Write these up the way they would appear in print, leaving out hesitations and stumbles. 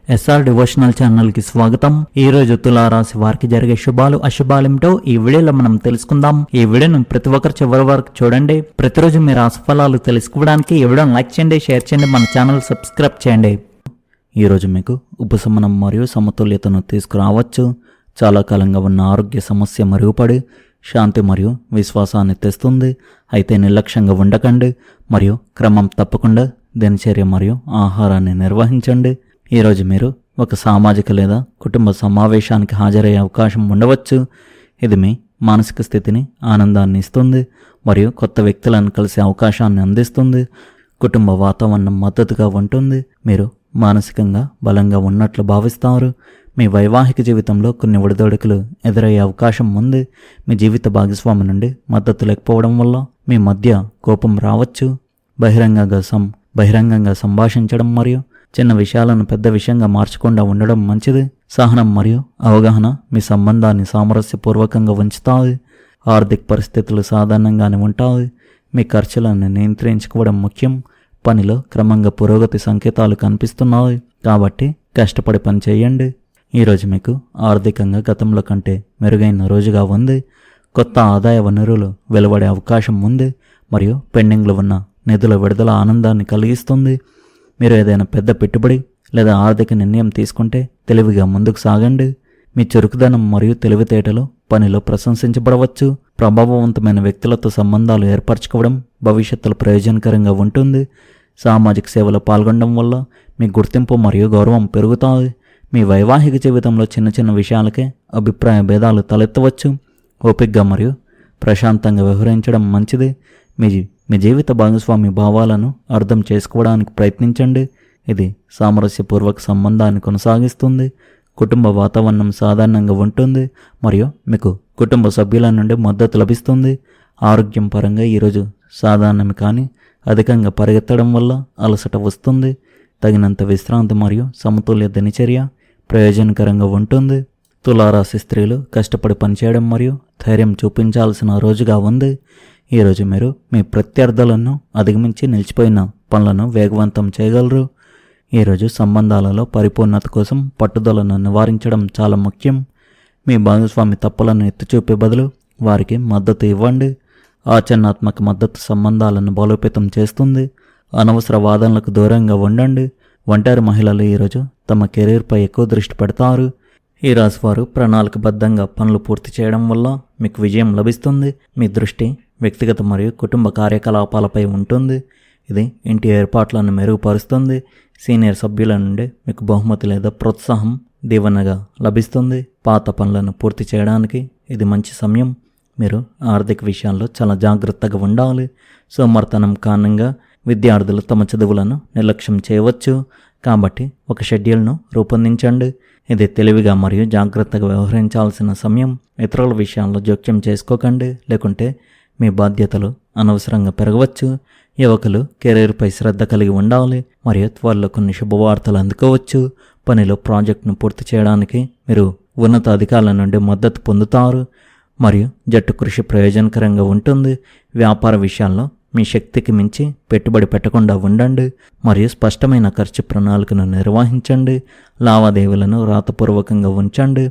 SR devotional channel కి స్వాగతం. ఈ రోజు తులారాశి వారికి జరిగే శుభాలు అశుభాలేమిటో ఈ వీడియోలో మనం తెలుసుకుందాం. ఈ వీడియోను ప్రతి ఒక్కరు చివరి వరకు చూడండి. ప్రతిరోజు మీ రాశి ఫలాలు తెలుసుకోవడానికి ఈ వీడియోను లైక్ చేయండి, షేర్ చేయండి, మన ఛానల్ సబ్స్క్రైబ్ చేయండి. ఈ రోజు మీకు ఉపశమనం మరియు సమతుల్యతను తీసుకురావచ్చు. చాలా కాలంగా ఉన్న ఆరోగ్య సమస్య మెరుగుపడి శాంతి మరియు విశ్వాసాన్ని తెస్తుంది. అయితే నిర్లక్ష్యంగా ఉండకండి మరియు క్రమం తప్పకుండా దినచర్య మరియు ఆహారాన్ని నిర్వహించండి. ఈరోజు మీరు ఒక సామాజిక లేదా కుటుంబ సమావేశానికి హాజరయ్యే అవకాశం ఉండవచ్చు. ఇది మీ మానసిక స్థితిని ఆనందాన్ని ఇస్తుంది మరియు కొత్త వ్యక్తులను కలిసే అవకాశాన్ని అందిస్తుంది. కుటుంబ వాతావరణం మద్దతుగా ఉంటుంది. మీరు మానసికంగా బలంగా ఉన్నట్లు భావిస్తారు. మీ వైవాహిక జీవితంలో కొన్ని ఒడిదొడుకులు ఎదురయ్యే అవకాశం ఉంది. మీ జీవిత భాగస్వామి నుండి మద్దతు లేకపోవడం వల్ల మీ మధ్య కోపం రావచ్చు. బహిరంగంగా సంభాషించడం మరియు చిన్న విషయాలను పెద్ద విషయంగా మార్చకుండా ఉండడం మంచిది. సహనం మరియు అవగాహన మీ సంబంధాన్ని సామరస్యపూర్వకంగా ఉంచుతాయి. ఆర్థిక పరిస్థితులు సాధారణంగానే ఉంటాయి. మీ ఖర్చులను నియంత్రించుకోవడం ముఖ్యం. పనిలో క్రమంగా పురోగతి సంకేతాలు కనిపిస్తున్నాయి కాబట్టి కష్టపడి పని చేయండి. ఈరోజు మీకు ఆర్థికంగా గతంలో కంటే మెరుగైన రోజుగా ఉంది. కొత్త ఆదాయ వనరులు వెలువడే అవకాశం ఉంది మరియు పెండింగ్లో ఉన్న నిధుల విడుదల ఆనందాన్ని కలిగిస్తుంది. మీరు ఏదైనా పెద్ద పెట్టుబడి లేదా ఆర్థిక నిర్ణయం తీసుకుంటే తెలివిగా ముందుకు సాగండి. మీ చురుకుదనం మరియు తెలివితేటలు పనిలో ప్రశంసించబడవచ్చు. ప్రభావవంతమైన వ్యక్తులతో సంబంధాలు ఏర్పరచుకోవడం భవిష్యత్తులో ప్రయోజనకరంగా ఉంటుంది. సామాజిక సేవలో పాల్గొనడం వల్ల మీ గుర్తింపు మరియు గౌరవం పెరుగుతాయి. మీ వైవాహిక జీవితంలో చిన్న చిన్న విషయాలకే అభిప్రాయ భేదాలు తలెత్తవచ్చు. ఓపికగా మరియు ప్రశాంతంగా వ్యవహరించడం మంచిది. మీ జీవిత భాగస్వామి భావాలను అర్థం చేసుకోవడానికి ప్రయత్నించండి. ఇది సామరస్యపూర్వక సంబంధాన్ని కొనసాగిస్తుంది. కుటుంబ వాతావరణం సాధారణంగా ఉంటుంది మరియు మీకు కుటుంబ సభ్యుల నుండి మద్దతు లభిస్తుంది. ఆరోగ్యం పరంగా ఈరోజు సాధారణమే కానీ అధికంగా పరిగెత్తడం వల్ల అలసట వస్తుంది. తగినంత విశ్రాంతి మరియు సమతుల్య దినచర్య ప్రయోజనకరంగా ఉంటుంది. తులారాశి స్త్రీలు కష్టపడి పనిచేయడం మరియు ధైర్యం చూపించాల్సిన రోజుగా ఉంది. ఈరోజు మీరు మీ ప్రత్యర్థులను అధిగమించి నిలిచిపోయిన పనులను వేగవంతం చేయగలరు. ఈరోజు సంబంధాలలో పరిపూర్ణత కోసం పట్టుదలను నివారించడం చాలా ముఖ్యం. మీ భాగస్వామి తప్పులను ఎత్తిచూపే బదులు వారికి మద్దతు ఇవ్వండి. ఆచరణాత్మక మద్దతు సంబంధాలను బలోపేతం చేస్తుంది. అనవసర వాదనలకు దూరంగా ఉండండి. ఒంటరి మహిళలు ఈరోజు తమ కెరీర్పై ఎక్కువ దృష్టి పెడతారు. ఈ రాశివారు ప్రణాళికబద్ధంగా పనులు పూర్తి చేయడం వల్ల మీకు విజయం లభిస్తుంది. మీ దృష్టి వ్యక్తిగత మరియు కుటుంబ కార్యకలాపాలపై ఉంటుంది. ఇది ఇంటి ఏర్పాట్లను మెరుగుపరుస్తుంది. సీనియర్ సభ్యుల నుండి మీకు బహుమతి లేదా ప్రోత్సాహం దీవెనగా లభిస్తుంది. పాత పనులను పూర్తి చేయడానికి ఇది మంచి సమయం. మీరు ఆర్థిక విషయాల్లో చాలా జాగ్రత్తగా ఉండాలి. సోమర్తనం కారణంగా విద్యార్థులు తమ చదువులను నిర్లక్ష్యం చేయవచ్చు. కాబట్టి ఒక షెడ్యూల్ను రూపొందించండి. ఇది తెలివిగా మరియు జాగ్రత్తగా వ్యవహరించాల్సిన సమయం. ఇతరుల విషయాల్లో జోక్యం చేసుకోకండి, లేకుంటే మీ బాధ్యతలు అనవసరంగా పెరగవచ్చు. యువకులు కెరీర్పై శ్రద్ధ కలిగి ఉండాలి మరియు త్వరలో కొన్ని శుభవార్తలు అందుకోవచ్చు. పనిలో ప్రాజెక్టును పూర్తి చేయడానికి మీరు ఉన్నత అధికారుల నుండి మద్దతు పొందుతారు మరియు జట్టు కృషి ప్రయోజనకరంగా ఉంటుంది. వ్యాపార విషయాల్లో మీ శక్తికి మించి పెట్టుబడి పెట్టకుండా ఉండండి మరియు స్పష్టమైన ఖర్చు ప్రణాళికను నిర్వహించండి. లావాదేవీలను రాతపూర్వకంగా ఉంచండి.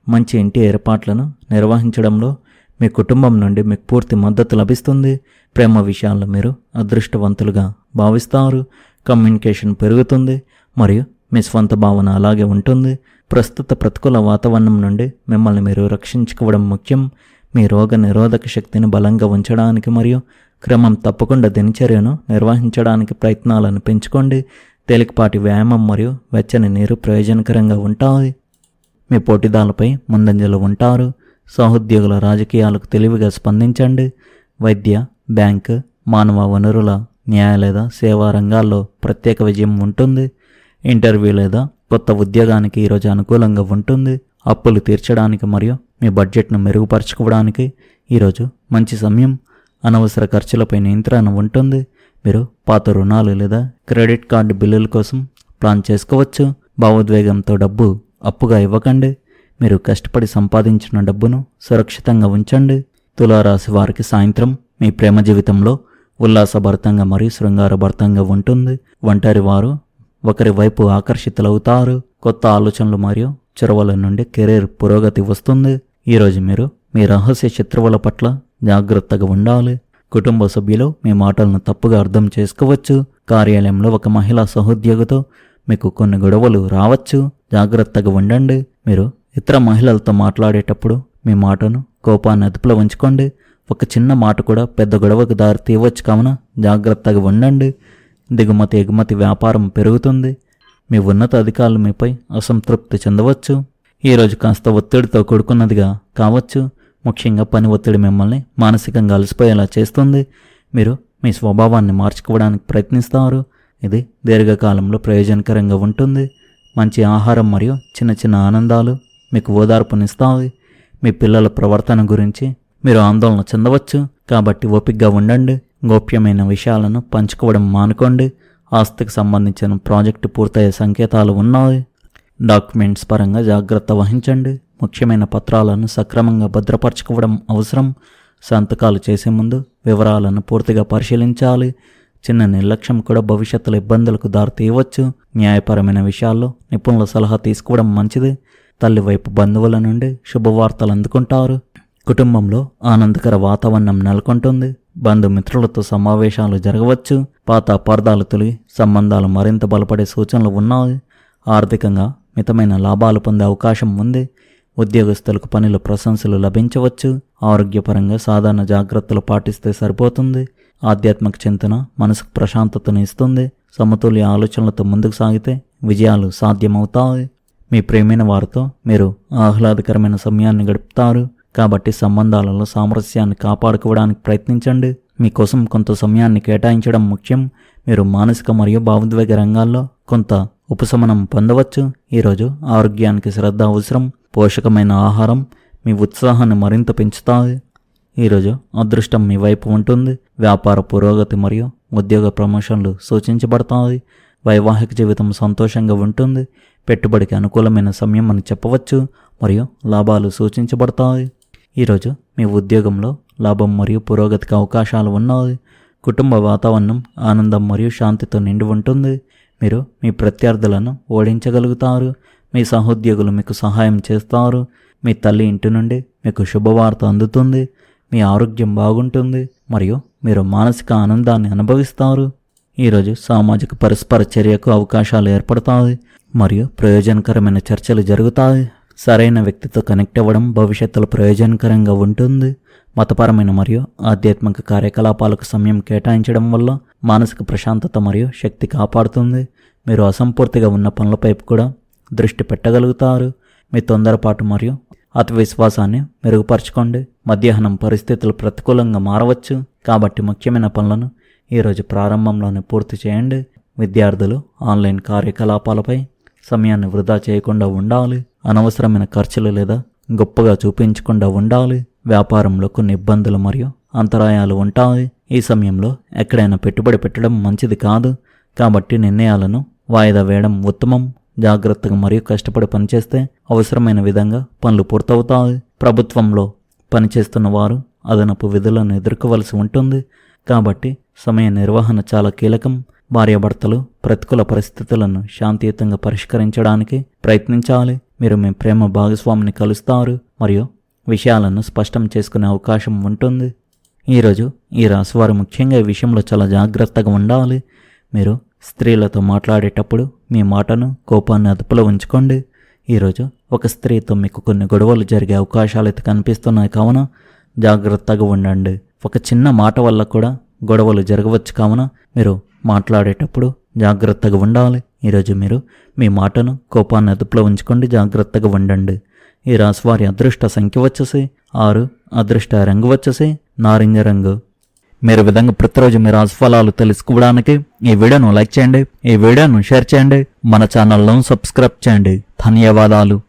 మంచి ఇంటి ఏర్పాట్లను నిర్వహించడంలో మీ కుటుంబం నుండి మీకు పూర్తి మద్దతు లభిస్తుంది. ప్రేమ విషయాల్లో మీరు అదృష్టవంతులుగా భావిస్తారు. కమ్యూనికేషన్ పెరుగుతుంది మరియు మీ స్వంత భావన అలాగే ఉంటుంది. ప్రస్తుత ప్రతికూల వాతావరణం నుండి మిమ్మల్ని మీరు రక్షించుకోవడం ముఖ్యం. మీ రోగ నిరోధక శక్తిని బలంగా ఉంచడానికి మరియు క్రమం తప్పకుండా దినచర్యను నిర్వహించడానికి ప్రయత్నాలను పెంచుకోండి. తేలికపాటి వ్యాయామం మరియు వెచ్చని నీరు ప్రయోజనకరంగా ఉంటాయి. మీ పోటీదారులపై ముందంజలో ఉంటారు. సహోద్యోగుల రాజకీయాలకు తెలివిగా స్పందించండి. వైద్య, బ్యాంకు, మానవ వనరుల, న్యాయ లేదా సేవా రంగాల్లో ప్రత్యేక విజయం ఉంటుంది. ఇంటర్వ్యూ లేదా కొత్త ఉద్యోగానికి ఈరోజు అనుకూలంగా ఉంటుంది. అప్పులు తీర్చడానికి మరియు మీ బడ్జెట్ను మెరుగుపరచుకోవడానికి ఈరోజు మంచి సమయం. అనవసర ఖర్చులపై నియంత్రణ ఉంటుంది. మీరు పాత రుణాలు లేదా క్రెడిట్ కార్డు బిల్లుల కోసం ప్లాన్ చేసుకోవచ్చు. భావోద్వేగంతో డబ్బు అప్పుగా ఇవ్వకండి. మీరు కష్టపడి సంపాదించిన డబ్బును సురక్షితంగా ఉంచండి. తులారాశి వారికి సాయంత్రం మీ ప్రేమ జీవితంలో ఉల్లాసభరితంగా మరియు శృంగారభరితంగా ఉంటుంది. ఒంటరి వారు ఒకరి వైపు ఆకర్షితులవుతారు. కొత్త ఆలోచనలు మరియు చొరవల నుండి కెరీర్ పురోగతి వస్తుంది. ఈరోజు మీరు మీ రహస్య శత్రువుల పట్ల జాగ్రత్తగా ఉండాలి. కుటుంబ సభ్యులు మీ మాటలను తప్పుగా అర్థం చేసుకోవచ్చు. కార్యాలయంలో ఒక మహిళా సహోద్యోగితో మీకు కొన్ని గొడవలు రావచ్చు. జాగ్రత్తగా ఉండండి. మీరు ఇతర మహిళలతో మాట్లాడేటప్పుడు మీ మాటను కోపాన్ని అదుపులో ఉంచుకోండి. ఒక చిన్న మాట కూడా పెద్ద గొడవకు దారి తీయవచ్చు కావున జాగ్రత్తగా ఉండండి. దిగుమతి ఎగుమతి వ్యాపారం పెరుగుతుంది. మీ ఉన్నత అధికారులు మీపై అసంతృప్తి చెందవచ్చు. ఈరోజు కాస్త ఒత్తిడితో కూడుకున్నదిగా కావచ్చు. ముఖ్యంగా పని ఒత్తిడి మిమ్మల్ని మానసికంగా అలసిపోయేలా చేస్తుంది. మీరు మీ స్వభావాన్ని మార్చుకోవడానికి ప్రయత్నిస్తారు. ఇది దీర్ఘకాలంలో ప్రయోజనకరంగా ఉంటుంది. మంచి ఆహారం మరియు చిన్న చిన్న ఆనందాలు మీకు ఓదార్పునిస్తాయి. మీ పిల్లల ప్రవర్తన గురించి మీరు ఆందోళన చెందవచ్చు. కాబట్టి ఓపికగా ఉండండి. గోప్యమైన విషయాలను పంచుకోవడం మానుకోండి. ఆస్తికి సంబంధించిన ప్రాజెక్టు పూర్తయ్యే సంకేతాలు ఉన్నాయి. డాక్యుమెంట్స్ పరంగా జాగ్రత్త వహించండి. ముఖ్యమైన పత్రాలను సక్రమంగా భద్రపరచుకోవడం అవసరం. సంతకాలు చేసే ముందు వివరాలను పూర్తిగా పరిశీలించాలి. చిన్న నిర్లక్ష్యం కూడా భవిష్యత్తులో ఇబ్బందులకు దారితీయవచ్చు. న్యాయపరమైన విషయాల్లో నిపుణుల సలహా తీసుకోవడం మంచిది. తల్లి వైపు బంధువుల నుండి శుభవార్తలు అందుకుంటారు. కుటుంబంలో ఆనందకర వాతావరణం నెలకొంటుంది. బంధుమిత్రులతో సమావేశాలు జరగవచ్చు. పాత అపార్థాలు తొలగి సంబంధాలు మరింత బలపడే సూచనలు ఉన్నాయి. ఆర్థికంగా మితమైన లాభాలు పొందే అవకాశం ఉంది. ఉద్యోగస్తులకు పనిలో ప్రశంసలు లభించవచ్చు. ఆరోగ్యపరంగా సాధారణ జాగ్రత్తలు పాటిస్తే సరిపోతుంది. ఆధ్యాత్మిక చింతన మనసుకు ప్రశాంతతను ఇస్తుంది. సమతుల్య ఆలోచనలతో ముందుకు సాగితే విజయాలు సాధ్యమవుతాయి. మీ ప్రేమైన వారితో మీరు ఆహ్లాదకరమైన సమయాన్ని గడుపుతారు. కాబట్టి సంబంధాలలో సామరస్యాన్ని కాపాడుకోవడానికి ప్రయత్నించండి. మీకోసం కొంత సమయాన్ని కేటాయించడం ముఖ్యం. మీరు మానసిక మరియు భావోద్వేగ రంగాల్లో కొంత ఉపశమనం పొందవచ్చు. ఈరోజు ఆరోగ్యానికి శ్రద్ధ అవసరం. పోషకమైన ఆహారం మీ ఉత్సాహాన్ని మరింత పెంచుతాయి. ఈరోజు అదృష్టం మీ వైపు ఉంటుంది. వ్యాపార పురోగతి మరియు ఉద్యోగ ప్రమోషన్లు సూచించబడతాయి. వైవాహిక జీవితం సంతోషంగా ఉంటుంది. పెట్టుబడికి అనుకూలమైన సమయం అని చెప్పవచ్చు మరియు లాభాలు సూచించబడతాయి. ఈరోజు మీ ఉద్యోగంలో లాభం మరియు పురోగతికి అవకాశాలు ఉన్నాయి. కుటుంబ వాతావరణం ఆనందం మరియు శాంతితో నిండి ఉంటుంది. మీరు మీ ప్రత్యర్థులను ఓడించగలుగుతారు. మీ సహోద్యోగులు మీకు సహాయం చేస్తారు. మీ తల్లి ఇంటి నుండి మీకు శుభవార్త అందుతుంది. మీ ఆరోగ్యం బాగుంటుంది మరియు మీరు మానసిక ఆనందాన్ని అనుభవిస్తారు. ఈరోజు సామాజిక పరస్పర చర్యకు అవకాశాలు ఏర్పడతాయి మరియు ప్రయోజనకరమైన చర్చలు జరుగుతాయి. సరైన వ్యక్తితో కనెక్ట్ అవ్వడం భవిష్యత్తులో ప్రయోజనకరంగా ఉంటుంది. మతపరమైన మరియు ఆధ్యాత్మిక కార్యకలాపాలకు సమయం కేటాయించడం వల్ల మానసిక ప్రశాంతత మరియు శక్తి కాపాడుతుంది. మీరు అసంపూర్తిగా ఉన్న పనులపై కూడా దృష్టి పెట్టగలుగుతారు. మీ తొందరపాటు మరియు అతి విశ్వాసాన్ని మెరుగుపరచుకోండి. మధ్యాహ్నం పరిస్థితులు ప్రతికూలంగా మారవచ్చు. కాబట్టి ముఖ్యమైన పనులను ఈరోజు ప్రారంభంలోనే పూర్తి చేయండి. విద్యార్థులు ఆన్లైన్ కార్యకలాపాలపై సమయాన్ని వృధా చేయకుండా ఉండాలి. అనవసరమైన ఖర్చులు లేదా గొప్పగా చూపించకుండా ఉండాలి. వ్యాపారంలో కొన్ని ఇబ్బందులు మరియు అంతరాయాలు ఉంటాయి. ఈ సమయంలో ఎక్కడైనా పెట్టుబడి పెట్టడం మంచిది కాదు. కాబట్టి నిర్ణయాలను వాయిదా వేయడం ఉత్తమం. జాగ్రత్తగా మరియు కష్టపడి పనిచేస్తే అవసరమైన విధంగా పనులు పూర్తవుతాయి. ప్రభుత్వంలో పనిచేస్తున్న వారు అదనపు విధులను ఎదుర్కోవలసి ఉంటుంది. కాబట్టి సమయ నిర్వహణ చాలా కీలకం. భార్యాభర్తలు ప్రతికూల పరిస్థితులను శాంతియుతంగా పరిష్కరించడానికి ప్రయత్నించాలి. మీరు మీ ప్రేమ భాగస్వామిని కలుస్తారు మరియు విషయాలను స్పష్టం చేసుకునే అవకాశం ఉంటుంది. ఈరోజు ఈ రాశివారు ముఖ్యంగా ఈ విషయంలో చాలా జాగ్రత్తగా ఉండాలి. మీరు స్త్రీలతో మాట్లాడేటప్పుడు మీ మాటను కోపాన్ని అదుపులో ఉంచుకోండి. ఈరోజు ఒక స్త్రీతో మీకు కొన్ని గొడవలు జరిగే అవకాశాలు అయితే కనిపిస్తున్నాయి కావున జాగ్రత్తగా ఉండండి. ఒక చిన్న మాట వల్ల కూడా గొడవలు జరగవచ్చు కావున మీరు మాట్లాడేటప్పుడు జాగ్రత్తగా ఉండాలి. ఈరోజు మీరు మీ మాటను కోపాన్ని అదుపులో ఉంచుకోండి. జాగ్రత్తగా ఉండండి. ఈ రాశివారి అదృష్ట సంఖ్య వచ్చేసి 6. అదృష్ట రంగు వచ్చేసి నారింజ రంగు. మీరు విధంగా ప్రతిరోజు మీ రాశిఫలాలు తెలుసుకోవడానికి ఈ వీడియోను లైక్ చేయండి. ఈ వీడియోను షేర్ చేయండి. మన ఛానల్ను సబ్స్క్రైబ్ చేయండి. ధన్యవాదాలు.